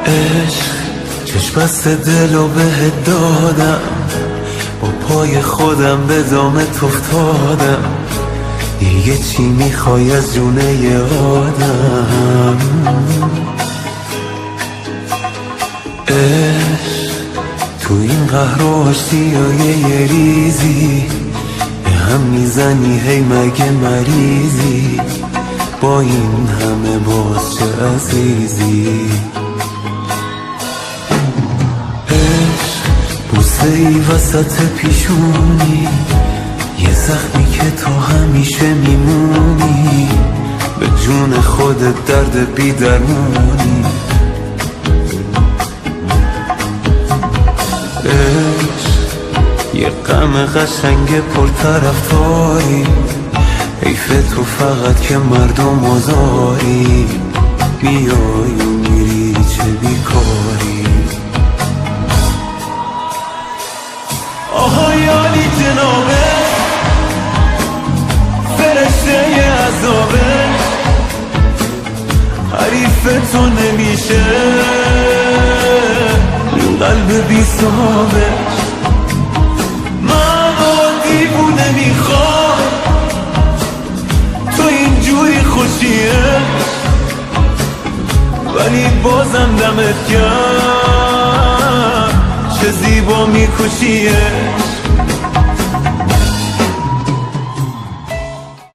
عشق چشم بست دلو بهت دادم، با پای خودم به دامت افتادم. دیگه چی میخوای از جونه ی آدم؟ عشق تو این قهر و آشتیای یه ریزی به هم میزنی، هی مگه مریضی؟ با این همه باز چه عزیزی؟ بوسه ای وسط پیشونی، یه زخمی که تو همیشه میمونی، به جون خودت درد بی درمونی. یه غم قشنگ پرطرفداری، حیف تو فقط که مردم آزاری، میای و میری چه بیکاری. آهای عالی جنابه، فرشته عذابه، حریف تو نمیشه این قلب بی صاحبش. من دیوونه میخوام تو اینجوری خوشیه، ولی بازم دمت گرم چه زیبا میکشیه.